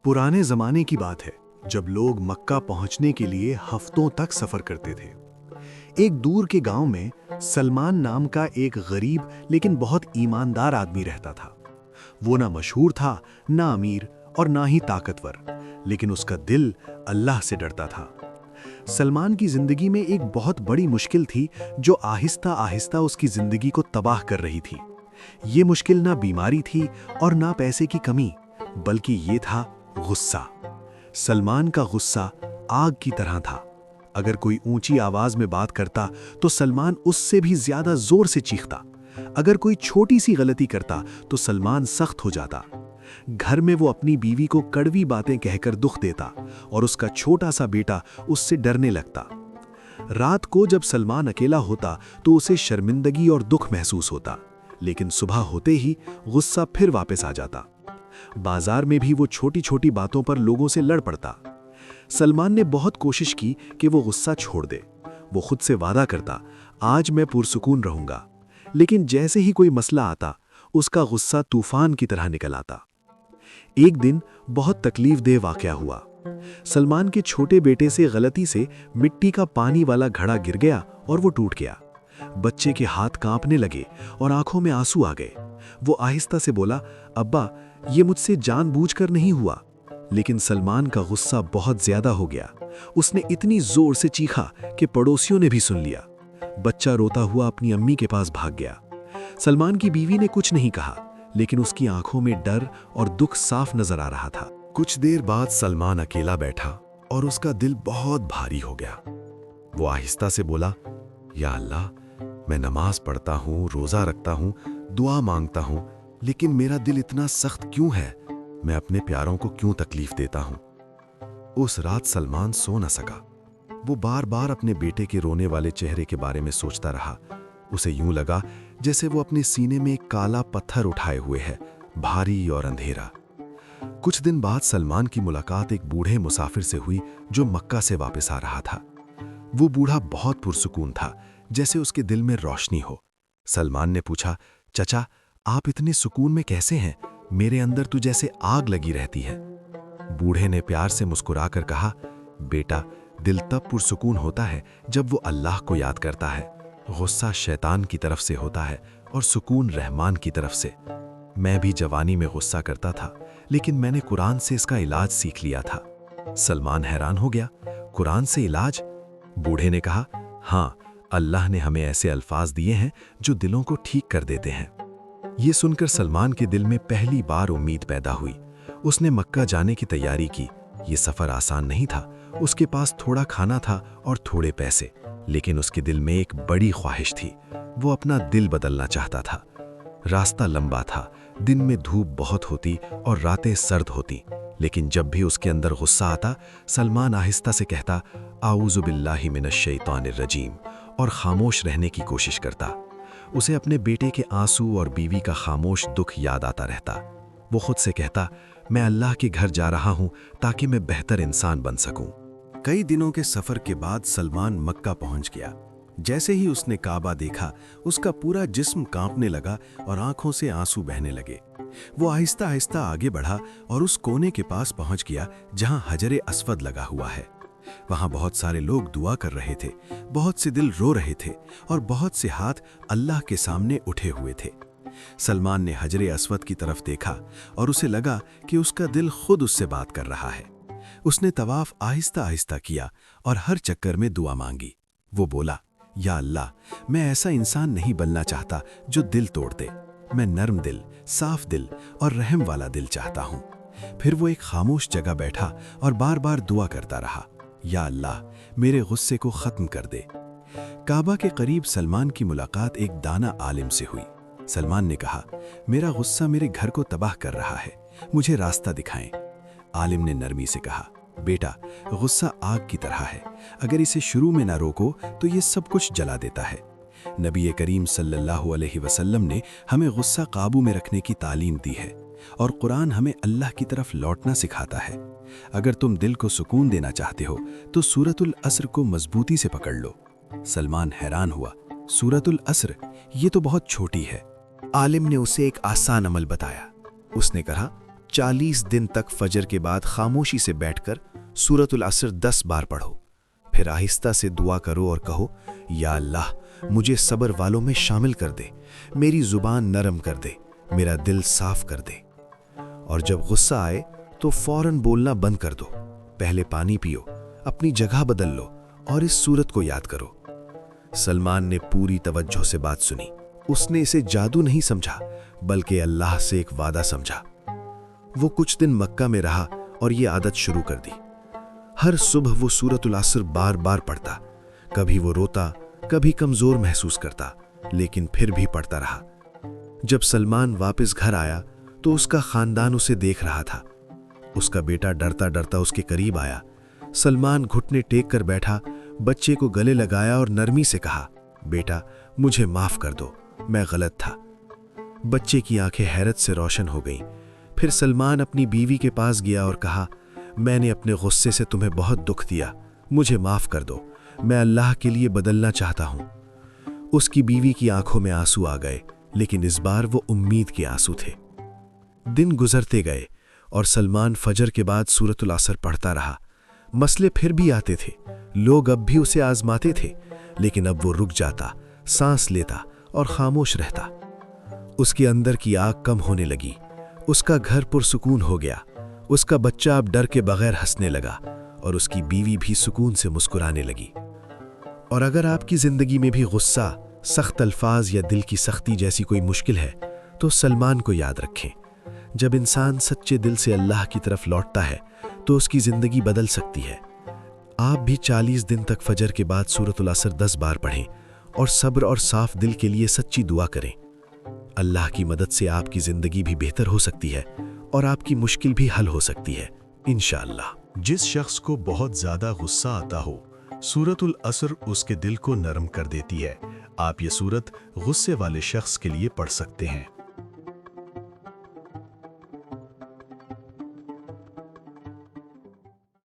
पुराने ज़माने की बात है जब लोग मक्का पहुंचने के लिए हफ्तों तक सफ़र करते थे। एक दूर के गांव में सलमान नाम का एक गरीब लेकिन बहुत ईमानदार आदमी रहता था। वो ना मशहूर था, ना अमीर और ना ही ताकतवर, लेकिन उसका दिल अल्लाह से डरता था। सलमान की जिंदगी में एक बहुत बड़ी मुश्किल थी जो आहिस्ता आहिस्ता उसकी जिंदगी को तबाह कर रही थी। ये मुश्किल ना बीमारी थी और ना पैसे की कमी, बल्कि ये था गुस्सा। सलमान का गुस्सा आग की तरह था। अगर कोई ऊंची आवाज में बात करता तो सलमान उससे भी ज्यादा जोर से चीखता। अगर कोई छोटी सी गलती करता तो सलमान सख्त हो जाता। घर में वो अपनी बीवी को कड़वी बातें कहकर दुख देता और उसका छोटा सा बेटा उससे डरने लगता। रात को जब सलमान अकेला होता तो उसे शर्मिंदगी और दुख महसूस होता, लेकिन सुबह होते ही गुस्सा फिर वापस आ जाता। बाजार में भी वो छोटी छोटी बातों पर लोगों से लड़ पड़ता। सलमान ने बहुत कोशिश की कि वो गुस्सा छोड़ दे। वो खुद से वादा करता, आज मैं पुरसुकून रहूंगा, लेकिन जैसे ही कोई मसला आता उसका गुस्सा तूफान की तरह निकल आता। एक दिन बहुत तकलीफदेह वाकया हुआ। सलमान के छोटे बेटे से गलती से मिट्टी का पानी वाला घड़ा गिर गया और वो टूट गया। बच्चे के हाथ कांपने लगे और आंखों में आंसू आ गए। वो आहिस्ता से बोला, अब्बा, ये मुझसे जानबूझकर नहीं हुआ। लेकिन सलमान का गुस्सा बहुत ज्यादा हो गया। उसने इतनी जोर से चीखा कि पड़ोसियों ने भी सुन लिया। बच्चा रोता हुआ अपनी अम्मी के पास भाग गया। सलमान की बीवी ने कुछ नहीं कहा, लेकिन उसकी आंखों में डर और दुख साफ नजर आ रहा था। कुछ देर बाद सलमान अकेला बैठा और उसका दिल बहुत भारी हो गया। वो आहिस्ता से बोला, या अल्लाह, मैं नमाज पढ़ता हूँ, रोजा रखता हूँ, दुआ मांगता हूँ, लेकिन मेरा दिल इतना सख्त क्यों है? मैं अपने प्यारों को क्यों तकलीफ देता हूँ? उस रात सलमान सो न सका। वो बार बार अपने बेटे के रोने वाले चेहरे के बारे में सोचता रहा। उसे यूं लगा जैसे वो अपने सीने में एक काला पत्थर उठाए हुए है, भारी और अंधेरा। कुछ दिन बाद सलमान की मुलाकात एक बूढ़े मुसाफिर से हुई जो मक्का से वापस आ रहा था। वो बूढ़ा बहुत पुरसुकून था, जैसे उसके दिल में रोशनी हो। सलमान ने पूछा, चचा, आप इतने सुकून में कैसे हैं? मेरे अंदर तो जैसे आग लगी रहती है। बूढ़े ने प्यार से मुस्कुराकर कहा, बेटा, दिल तब पुरसुकून होता है जब वो अल्लाह को याद करता है। गुस्सा शैतान की तरफ से होता है और सुकून रहमान की तरफ से। मैं भी जवानी में गुस्सा करता था, लेकिन मैंने कुरान से इसका इलाज सीख लिया था। सलमान हैरान हो गया, कुरान से इलाज? बूढ़े ने कहा, हाँ, अल्लाह ने हमें ऐसे अल्फाज दिए हैं जो दिलों को ठीक कर देते हैं। ये सुनकर सलमान के दिल में पहली बार उम्मीद पैदा हुई। उसने मक्का जाने की तैयारी की। ये सफ़र आसान नहीं था। उसके पास थोड़ा खाना था और थोड़े पैसे, लेकिन उसके दिल में एक बड़ी ख्वाहिश थी। वो अपना दिल बदलना चाहता था। रास्ता लंबा था, दिन में धूप बहुत होती और रातें सर्द होती, लेकिन जब भी उसके अंदर गुस्सा आता, सलमान आहिस्ता से कहता, आऊज़ु बिल्लाहि मिनश शैतानिर रजीम, और खामोश रहने की कोशिश करता। उसे अपने बेटे के आंसू और बीवी का खामोश दुख याद आता रहता। वो खुद से कहता, मैं अल्लाह के घर जा रहा हूँ ताकि मैं बेहतर इंसान बन सकूं। कई दिनों के सफर के बाद सलमान मक्का पहुंच गया। जैसे ही उसने काबा देखा, उसका पूरा जिस्म कांपने लगा और आंखों से आंसू बहने लगे। वो आहिस्ता आहिस्ता आगे बढ़ा और उस कोने के पास पहुंच गया जहां हजरे अस्वद लगा हुआ है। वहां बहुत सारे लोग दुआ कर रहे थे, बहुत से दिल रो रहे थे और बहुत से हाथ अल्लाह के सामने उठे हुए थे। सलमान ने हजरे अस्वद की तरफ देखा और उसे लगा कि उसका दिल खुद उससे बात कर रहा है। उसने तवाफ आहिस्ता आहिस्ता किया और हर चक्कर में दुआ मांगी। वो बोला, या अल्लाह, मैं ऐसा इंसान नहीं बनना चाहता जो दिल तोड़ दे। मैं नर्म दिल, साफ दिल और रहम वाला दिल चाहता हूँ। फिर वो एक खामोश जगह बैठा और बार बार दुआ करता रहा, या अल्लाह, मेरे गुस्से को खत्म कर दे। काबा के करीब सलमान की मुलाकात एक दाना आलिम से हुई। सलमान ने कहा, मेरा गुस्सा मेरे घर को तबाह कर रहा है, मुझे रास्ता दिखाएं। आलिम ने नरमी से कहा, बेटा, गुस्सा आग की तरह है, अगर इसे शुरू में ना रोको तो ये सब कुछ जला देता है। नबी करीम सल्लल्लाहु अलैहि वसल्लम ने हमें गुस्सा काबू में रखने की तालीम दी है और कुरान हमें अल्लाह की तरफ लौटना सिखाता है। अगर तुम दिल को सुकून देना चाहते हो तो सूरतुल अस्र को मजबूती से पकड़ लो। सलमान हैरान हुआ, सूरतुल अस्र, ये तो बहुत छोटी है। आलिम ने उसे एक आसान अमल बताया। उसने कहा, 40 दिन तक फजर के बाद खामोशी से बैठकर सूरतुल असर 10 बार पढ़ो। फिर आहिस्ता से दुआ करो और कहो, या अल्लाह मुझे सब्र वालों में शामिल कर दे, मेरी जुबान नरम कर दे, मेरा दिल साफ कर दे। और जब गुस्सा आए तो फौरन बोलना बंद कर दो, पहले पानी पियो, अपनी जगह बदल लो और इस सूरत को याद करो। सलमान ने पूरी तवज्जो से बात सुनी। उसने इसे जादू नहीं समझा बल्कि अल्लाह से एक वादा समझा। वो कुछ दिन मक्का में रहा और ये आदत शुरू कर दी। हर सुबह वो सूरतुल असर बार बार पढ़ता। कभी वो रोता, कभी कमजोर महसूस करता, लेकिन फिर भी पढ़ता रहा। जब सलमान वापस घर आया तो उसका खानदान उसे देख रहा था। उसका बेटा डरता डरता उसके करीब आया। सलमान घुटने टेक कर बैठा, बच्चे को गले लगाया और नरमी से कहा, बेटा मुझे माफ कर दो, मैं गलत था। बच्चे की आंखें हैरत से रोशन हो गईं। फिर सलमान अपनी बीवी के पास गया और कहा, मैंने अपने गुस्से से तुम्हें बहुत दुख दिया, मुझे माफ कर दो, मैं अल्लाह के लिए बदलना चाहता हूं। उसकी बीवी की आंखों में आंसू आ गए, लेकिन इस बार वो उम्मीद के आंसू थे। दिन गुजरते गए और सलमान फजर के बाद सूरतुल असर पढ़ता रहा। मसले फिर भी आते थे, लोग अब भी उसे आजमाते थे, लेकिन अब वो रुक जाता, सांस लेता और खामोश रहता। उसके अंदर की आग कम होने लगी। उसका घर पुरसुकून हो गया। उसका बच्चा अब डर के बगैर हंसने लगा और उसकी बीवी भी सुकून से मुस्कुराने लगी। और अगर आपकी जिंदगी में भी गुस्सा, सख्त अल्फाज या दिल की सख्ती जैसी कोई मुश्किल है तो सलमान को याद रखें। जब इंसान सच्चे दिल से अल्लाह की तरफ लौटता है तो उसकी जिंदगी बदल सकती है। आप भी 40 दिन तक फजर के बाद सूरतुल असर 10 बार पढ़ें और सब्र और साफ दिल के लिए सच्ची दुआ करें। अल्लाह की मदद से आपकी जिंदगी भी बेहतर हो सकती है और आपकी मुश्किल भी हल हो सकती है, इंशाअल्लाह। जिस शख्स को बहुत ज्यादा गुस्सा आता हो, सूरतुल असर उसके दिल को नरम कर देती है। आप ये सूरत गुस्से वाले शख्स के लिए पढ़ सकते हैं।